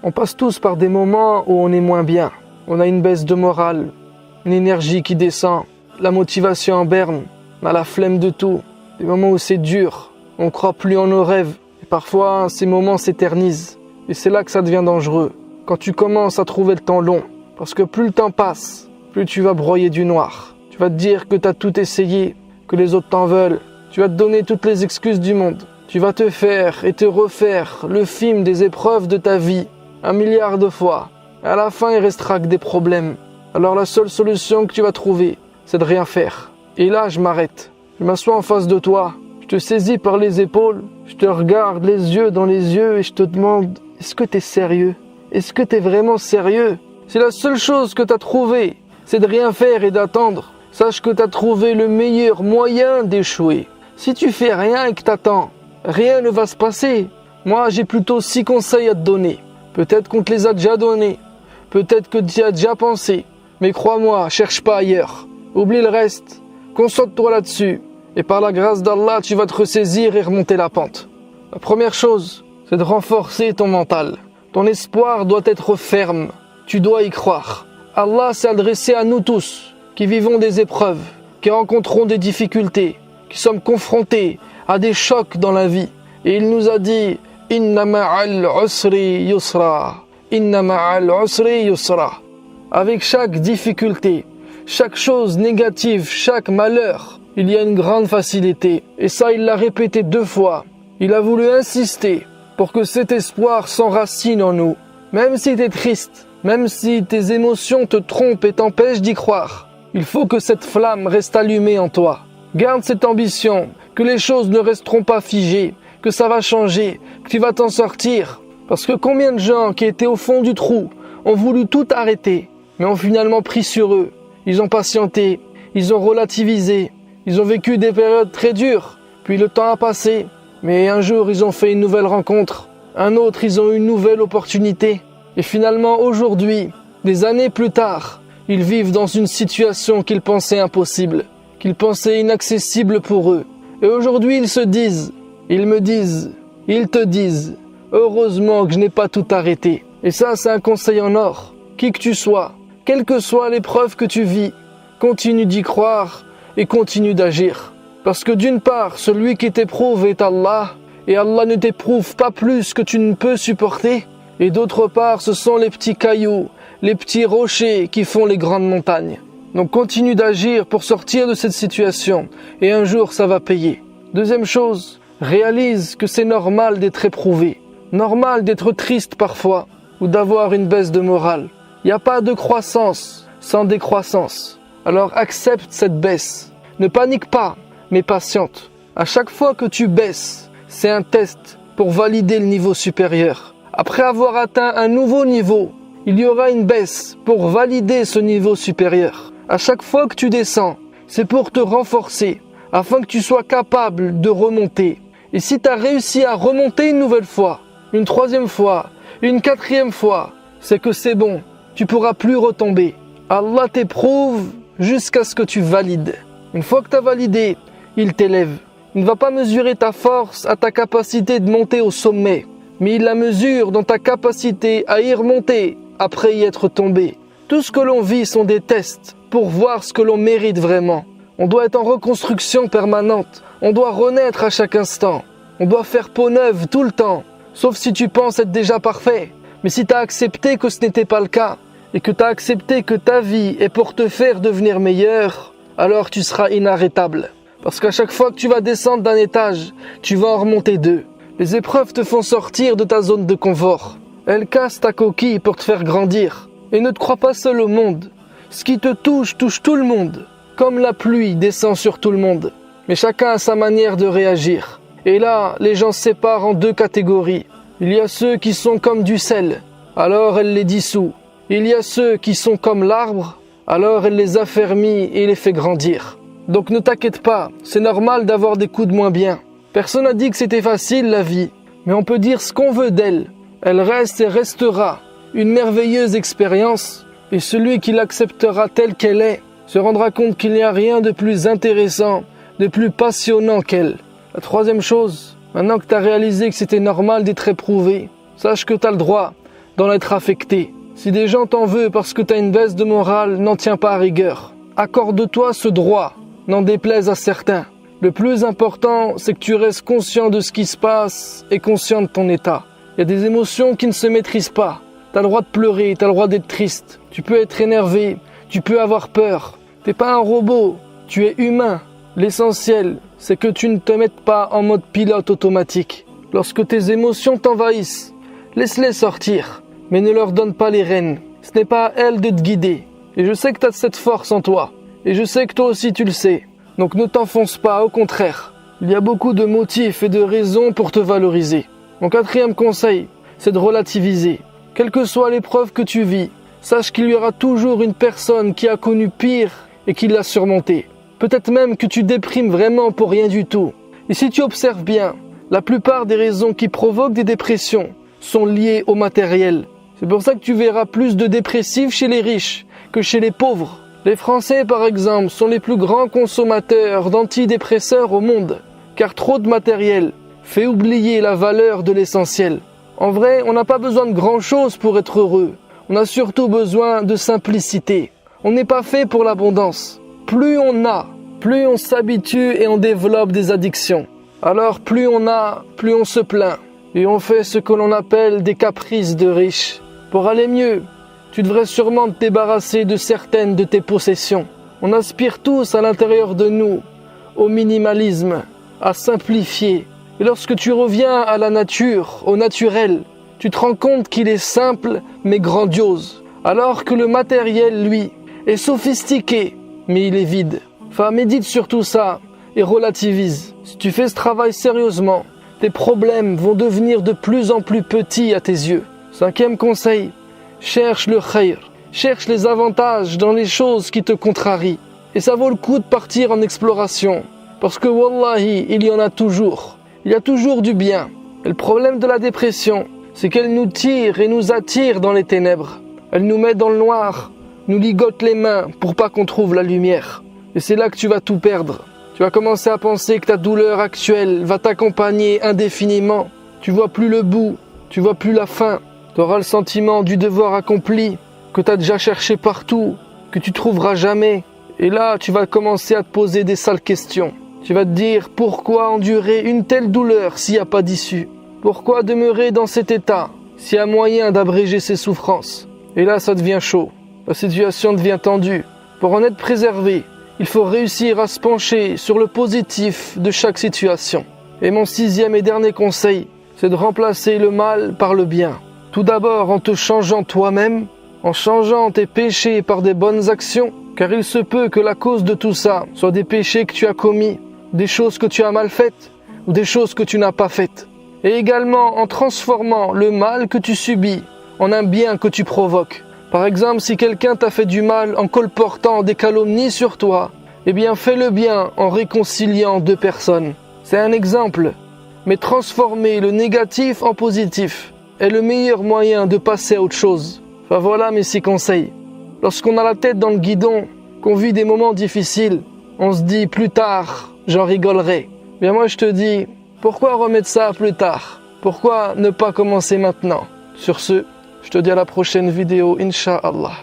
On passe tous par des moments où on est moins bien. On a une baisse de morale, une énergie qui descend, la motivation en berne, on a la flemme de tout. Des moments où c'est dur, on croit plus en nos rêves. Et parfois, ces moments s'éternisent. Et c'est là que ça devient dangereux. Quand tu commences à trouver le temps long. Parce que plus le temps passe, plus tu vas broyer du noir. Tu vas te dire que tu as tout essayé, que les autres t'en veulent. Tu vas te donner toutes les excuses du monde. Tu vas te faire et te refaire le film des épreuves de ta vie 1 milliard de fois. Et à la fin, il restera que des problèmes. Alors la seule solution que tu vas trouver, c'est de rien faire. Et là, je m'arrête. Je m'assois en face de toi. Je te saisis par les épaules. Je te regarde les yeux dans les yeux et je te demande, est-ce que tu es sérieux? Est-ce que tu es vraiment sérieux? Si la seule chose que tu as trouvé, c'est de rien faire et d'attendre, sache que tu as trouvé le meilleur moyen d'échouer. Si tu fais rien et que t'attends, rien ne va se passer. Moi, j'ai plutôt 6 conseils à te donner. Peut-être qu'on te les a déjà donnés. Peut-être que tu y as déjà pensé. Mais crois-moi, cherche pas ailleurs. Oublie le reste. Concentre-toi là-dessus. Et par la grâce d'Allah, tu vas te ressaisir et remonter la pente. La première chose, c'est de renforcer ton mental. Ton espoir doit être ferme. Tu dois y croire. Allah s'est adressé à nous tous, qui vivons des épreuves, qui rencontrons des difficultés, qui sommes confrontés à des chocs dans la vie. Et il nous a dit « Inna ma'al usri yusra » « Inna ma'al usri yusra » Avec chaque difficulté, chaque chose négative, chaque malheur, il y a une grande facilité. Et ça, il l'a répété 2 fois. Il a voulu insister pour que cet espoir s'enracine en nous. Même si tu es triste, même si tes émotions te trompent et t'empêchent d'y croire, il faut que cette flamme reste allumée en toi. Garde cette ambition, que les choses ne resteront pas figées, que ça va changer, que tu vas t'en sortir. Parce que combien de gens qui étaient au fond du trou ont voulu tout arrêter, mais ont finalement pris sur eux. Ils ont patienté, ils ont relativisé, ils ont vécu des périodes très dures, puis le temps a passé. Mais un jour, ils ont fait une nouvelle rencontre, un autre, ils ont eu une nouvelle opportunité. Et finalement, aujourd'hui, des années plus tard, ils vivent dans une situation qu'ils pensaient impossible, qu'ils pensaient inaccessible pour eux. Et aujourd'hui, ils se disent, ils me disent, ils te disent, heureusement que je n'ai pas tout arrêté. Et ça, c'est un conseil en or. Qui que tu sois, quelle que soit l'épreuve que tu vis, continue d'y croire et continue d'agir. Parce que d'une part, celui qui t'éprouve est Allah, et Allah ne t'éprouve pas plus que tu ne peux supporter. Et d'autre part, ce sont les petits cailloux, les petits rochers qui font les grandes montagnes. Donc continue d'agir pour sortir de cette situation, et un jour ça va payer. Deuxième chose, réalise que c'est normal d'être éprouvé. Normal d'être triste parfois, ou d'avoir une baisse de morale. Il n'y a pas de croissance sans décroissance. Alors accepte cette baisse. Ne panique pas, mais patiente. À chaque fois que tu baisses, c'est un test pour valider le niveau supérieur. Après avoir atteint un nouveau niveau, il y aura une baisse pour valider ce niveau supérieur. À chaque fois que tu descends, c'est pour te renforcer, afin que tu sois capable de remonter. Et si tu as réussi à remonter une nouvelle fois, une 3e fois, une 4e fois, c'est que c'est bon, tu pourras plus retomber. Allah t'éprouve jusqu'à ce que tu valides. Une fois que tu as validé, il t'élève. Il ne va pas mesurer ta force à ta capacité de monter au sommet, mais il la mesure dans ta capacité à y remonter après y être tombé. Tout ce que l'on vit sont des tests pour voir ce que l'on mérite vraiment. On doit être en reconstruction permanente. On doit renaître à chaque instant. On doit faire peau neuve tout le temps. Sauf si tu penses être déjà parfait. Mais si tu as accepté que ce n'était pas le cas, et que tu as accepté que ta vie est pour te faire devenir meilleur, alors tu seras inarrêtable. Parce qu'à chaque fois que tu vas descendre d'un étage, tu vas en remonter 2. Les épreuves te font sortir de ta zone de confort. Elles cassent ta coquille pour te faire grandir. Et ne te crois pas seul au monde. Ce qui te touche tout le monde. Comme la pluie descend sur tout le monde. Mais chacun a sa manière de réagir. Et là, les gens se séparent en 2 catégories. Il y a ceux qui sont comme du sel, alors elle les dissout. Il y a ceux qui sont comme l'arbre, alors elle les affermit et les fait grandir. Donc ne t'inquiète pas, c'est normal d'avoir des coups de moins bien. Personne n'a dit que c'était facile la vie, mais on peut dire ce qu'on veut d'elle. Elle reste et restera une merveilleuse expérience, et celui qui l'acceptera telle qu'elle est se rendra compte qu'il n'y a rien de plus intéressant, de plus passionnant qu'elle. La 3e chose, maintenant que tu as réalisé que c'était normal d'être éprouvé, sache que tu as le droit d'en être affecté. Si des gens t'en veulent parce que t'as une baisse de morale, n'en tiens pas à rigueur. Accorde-toi ce droit, n'en déplaise à certains. Le plus important, c'est que tu restes conscient de ce qui se passe et conscient de ton état. Il y a des émotions qui ne se maîtrisent pas. T'as le droit de pleurer, t'as le droit d'être triste. Tu peux être énervé, tu peux avoir peur. T'es pas un robot, tu es humain. L'essentiel, c'est que tu ne te mettes pas en mode pilote automatique. Lorsque tes émotions t'envahissent, laisse-les sortir, mais ne leur donne pas les rênes. Ce n'est pas à elles de te guider. Et je sais que tu as cette force en toi. Et je sais que toi aussi tu le sais. Donc ne t'enfonce pas, au contraire. Il y a beaucoup de motifs et de raisons pour te valoriser. Mon 4e conseil, c'est de relativiser. Quelle que soit l'épreuve que tu vis, sache qu'il y aura toujours une personne qui a connu pire et qui l'a surmonté. Peut-être même que tu déprimes vraiment pour rien du tout. Et si tu observes bien, la plupart des raisons qui provoquent des dépressions sont liées au matériel. C'est pour ça que tu verras plus de dépressifs chez les riches que chez les pauvres. Les Français, par exemple, sont les plus grands consommateurs d'antidépresseurs au monde, car trop de matériel fait oublier la valeur de l'essentiel. En vrai, on n'a pas besoin de grand-chose pour être heureux. On a surtout besoin de simplicité. On n'est pas fait pour l'abondance. Plus on a, plus on s'habitue et on développe des addictions. Alors plus on a, plus on se plaint. Et on fait ce que l'on appelle des caprices de riches. Pour aller mieux, tu devrais sûrement te débarrasser de certaines de tes possessions. On aspire tous à l'intérieur de nous au minimalisme, à simplifier. Et lorsque tu reviens à la nature, au naturel, tu te rends compte qu'il est simple mais grandiose. Alors que le matériel, lui, est sophistiqué, mais il est vide. Enfin, médite sur tout ça et relativise. Si tu fais ce travail sérieusement, tes problèmes vont devenir de plus en plus petits à tes yeux. 5e conseil, cherche le khayr. Cherche les avantages dans les choses qui te contrarient. Et ça vaut le coup de partir en exploration. Parce que wallahi, il y en a toujours. Il y a toujours du bien. Et le problème de la dépression, c'est qu'elle nous tire et nous attire dans les ténèbres. Elle nous met dans le noir, nous ligote les mains pour pas qu'on trouve la lumière. Et c'est là que tu vas tout perdre. Tu vas commencer à penser que ta douleur actuelle va t'accompagner indéfiniment. Tu vois plus le bout, tu vois plus la fin. Tu auras le sentiment du devoir accompli, que tu as déjà cherché partout, que tu trouveras jamais. Et là, tu vas commencer à te poser des sales questions. Tu vas te dire, pourquoi endurer une telle douleur s'il n'y a pas d'issue? Pourquoi demeurer dans cet état s'il y a moyen d'abréger ses souffrances? Et là, ça devient chaud. La situation devient tendue. Pour en être préservé, il faut réussir à se pencher sur le positif de chaque situation. Et mon 6e et dernier conseil, c'est de remplacer le mal par le bien. Tout d'abord en te changeant toi-même, en changeant tes péchés par des bonnes actions, car il se peut que la cause de tout ça soit des péchés que tu as commis, des choses que tu as mal faites ou des choses que tu n'as pas faites. Et également en transformant le mal que tu subis en un bien que tu provoques. Par exemple, si quelqu'un t'a fait du mal en colportant des calomnies sur toi, eh bien fais le bien en réconciliant 2 personnes. C'est un exemple, mais transformer le négatif en positif est le meilleur moyen de passer à autre chose. Enfin voilà mes 6 conseils. Lorsqu'on a la tête dans le guidon, qu'on vit des moments difficiles, on se dit plus tard, j'en rigolerai. Bien moi je te dis, pourquoi remettre ça plus tard? Pourquoi ne pas commencer maintenant? Sur ce, je te dis à la prochaine vidéo, Inch'Allah.